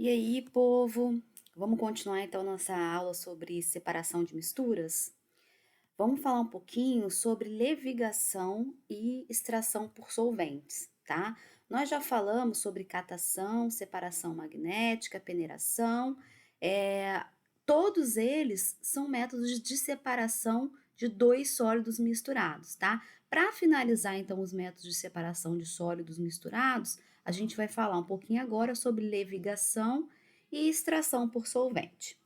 E aí, povo? Vamos continuar então nossa aula sobre separação de misturas? Vamos falar um pouquinho sobre levigação e extração por solventes, tá? Nós já falamos sobre catação, separação magnética, peneiração, é, todos eles são métodos de separação de dois sólidos misturados, tá? Para finalizar então os métodos de separação de sólidos misturados, a gente vai falar um pouquinho agora sobre levigação e extração por solvente.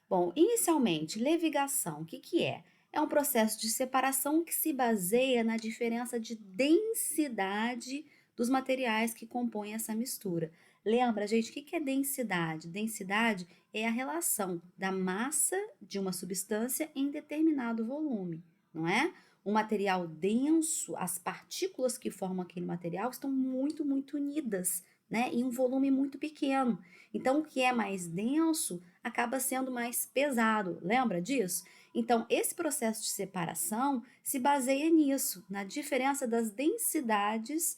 Bom, inicialmente, levigação, o que que é? É um processo de separação que se baseia na diferença de densidade dos materiais que compõem essa mistura. Lembra, gente, o que que é densidade? Densidade é a relação da massa de uma substância em determinado volume, não é? Um material denso, as partículas que formam aquele material estão muito unidas, né, em um volume muito pequeno. Então, o que é mais denso acaba sendo mais pesado, lembra disso? Então, esse processo de separação se baseia nisso, na diferença das densidades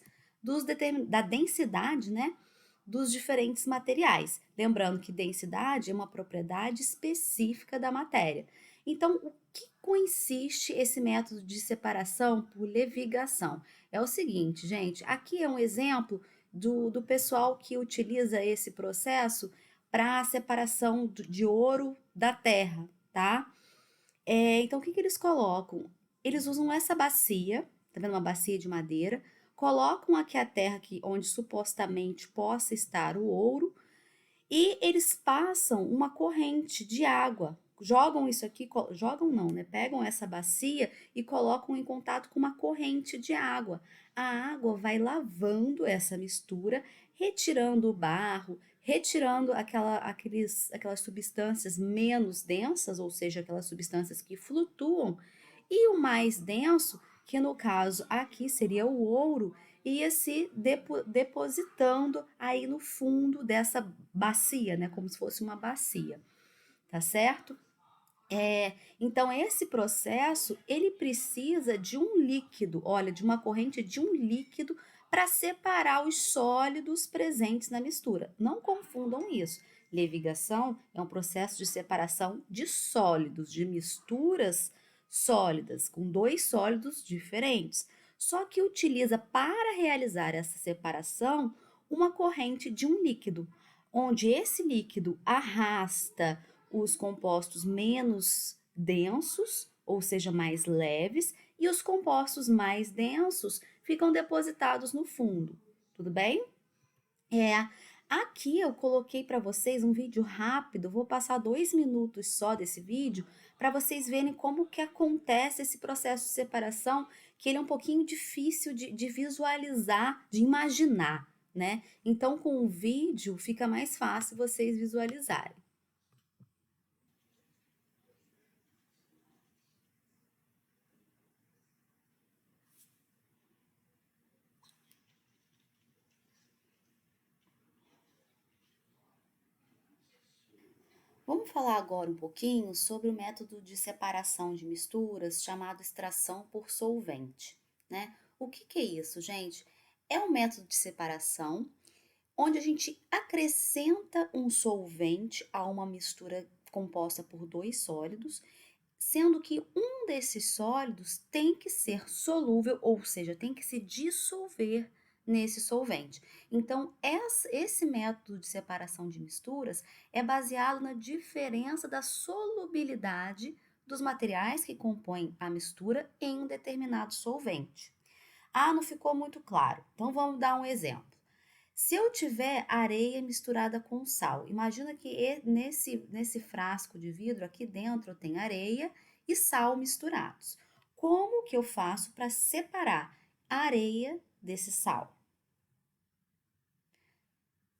da densidade, né, dos diferentes materiais. Lembrando que densidade é uma propriedade específica da matéria. Então, o que consiste esse método de separação por levigação? É o seguinte, gente, aqui é um exemplo do pessoal que utiliza esse processo para a separação de ouro da terra, tá? Então, o que que eles colocam? Eles usam essa bacia, tá vendo? Uma bacia de madeira, colocam aqui a terra que, onde supostamente possa estar o ouro, e eles passam uma corrente de água. Jogam isso aqui, jogam não, né? Pegam essa bacia e colocam em contato com uma corrente de água. A água vai lavando essa mistura, retirando o barro, retirando aquelas substâncias menos densas, ou seja, aquelas substâncias que flutuam, e o mais denso, que no caso aqui seria o ouro, ia se depositando aí no fundo dessa bacia, né? Como se fosse uma bacia, tá certo? Então, esse processo, ele precisa de um líquido, olha, de uma corrente de um líquido para separar os sólidos presentes na mistura. Não confundam isso. Levigação é um processo de separação de sólidos, de misturas sólidas, com dois sólidos diferentes. Só que utiliza para realizar essa separação uma corrente de um líquido, onde esse líquido arrasta os compostos menos densos, ou seja, mais leves, e os compostos mais densos ficam depositados no fundo. Tudo bem? É, Aqui eu coloquei para vocês um vídeo rápido, vou passar 2 minutos só desse vídeo para vocês verem como que acontece esse processo de separação, que ele é um pouquinho difícil de visualizar, de imaginar, né? Então, com o vídeo fica mais fácil vocês visualizarem. Vamos falar agora um pouquinho sobre o método de separação de misturas chamado extração por solvente, né? O que que é isso, gente? É um método de separação onde a gente acrescenta um solvente a uma mistura composta por dois sólidos, sendo que um desses sólidos tem que ser solúvel, ou seja, tem que se dissolver nesse solvente. Então, esse método de separação de misturas é baseado na diferença da solubilidade dos materiais que compõem a mistura em um determinado solvente. Ah, não ficou muito claro. Então, vamos dar um exemplo. Se eu tiver areia misturada com sal, imagina que nesse frasco de vidro aqui dentro tem areia e sal misturados. Como que eu faço para separar a areia desse sal?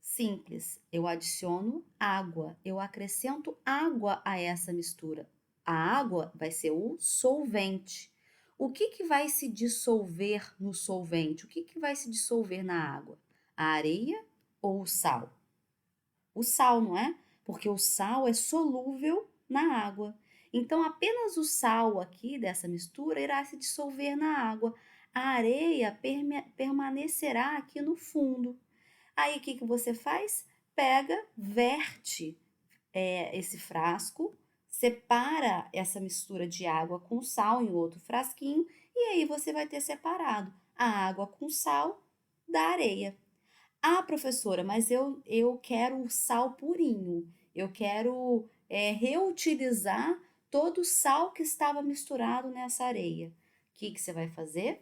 Simples, eu adiciono água, eu acrescento água a essa mistura. A água vai ser o solvente. O que que vai se dissolver no solvente? O que que vai se dissolver na água? A areia ou o sal? O sal, não é? Porque o sal é solúvel na água. Então, apenas o sal aqui dessa mistura irá se dissolver na água. A areia permanecerá aqui no fundo. Aí, o que que você faz? pega, verte esse frasco, separa essa mistura de água com sal em outro frasquinho e aí você vai ter separado a água com sal da areia. Ah, professora, mas eu quero o sal purinho. Eu quero reutilizar todo o sal que estava misturado nessa areia. O que que você vai fazer?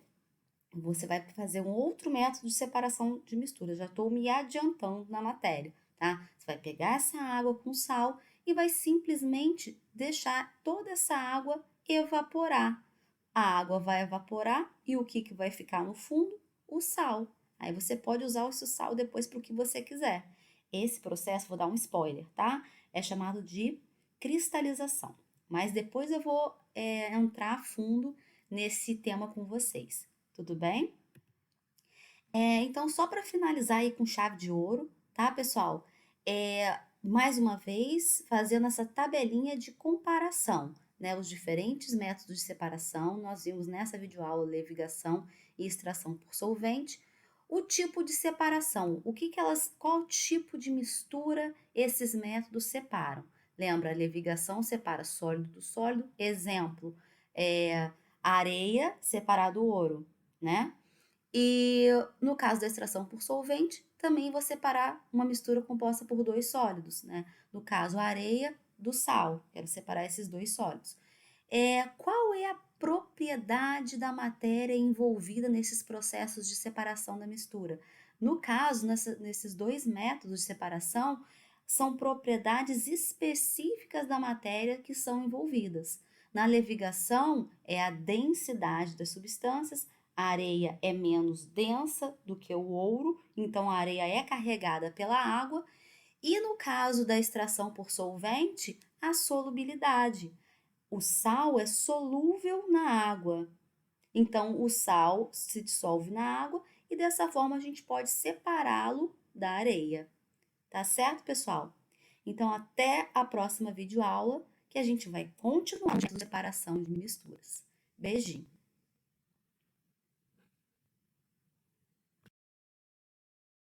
Você vai fazer um outro método de separação de mistura. Já estou me adiantando na matéria, tá? Você vai pegar essa água com sal e vai simplesmente deixar toda essa água evaporar. A água vai evaporar e o que que vai ficar no fundo? O sal. Aí você pode usar esse sal depois para o que você quiser. Esse processo, vou dar um spoiler, tá? É chamado de cristalização. Mas depois eu vou entrar a fundo nesse tema com vocês. Tudo bem? Então, só para finalizar aí com chave de ouro, tá, pessoal? Mais uma vez, fazendo essa tabelinha de comparação, né? Os diferentes métodos de separação, nós vimos nessa videoaula levigação e extração por solvente. O tipo de separação, qual tipo de mistura esses métodos separam? Lembra, a levigação separa sólido do sólido, exemplo, areia separa do ouro, né? E no caso da extração por solvente, também vou separar uma mistura composta por dois sólidos, né? No caso, a areia do sal, quero separar esses dois sólidos. Qual é a propriedade da matéria envolvida nesses processos de separação da mistura? No caso, nesses dois métodos de separação, são propriedades específicas da matéria que são envolvidas. Na levigação, é a densidade das substâncias, a areia é menos densa do que o ouro, então a areia é carregada pela água. E no caso da extração por solvente, a solubilidade. O sal é solúvel na água, então o sal se dissolve na água e dessa forma a gente pode separá-lo da areia. Tá certo, pessoal? Então, até a próxima videoaula que a gente vai continuar a separação de misturas. Beijinho!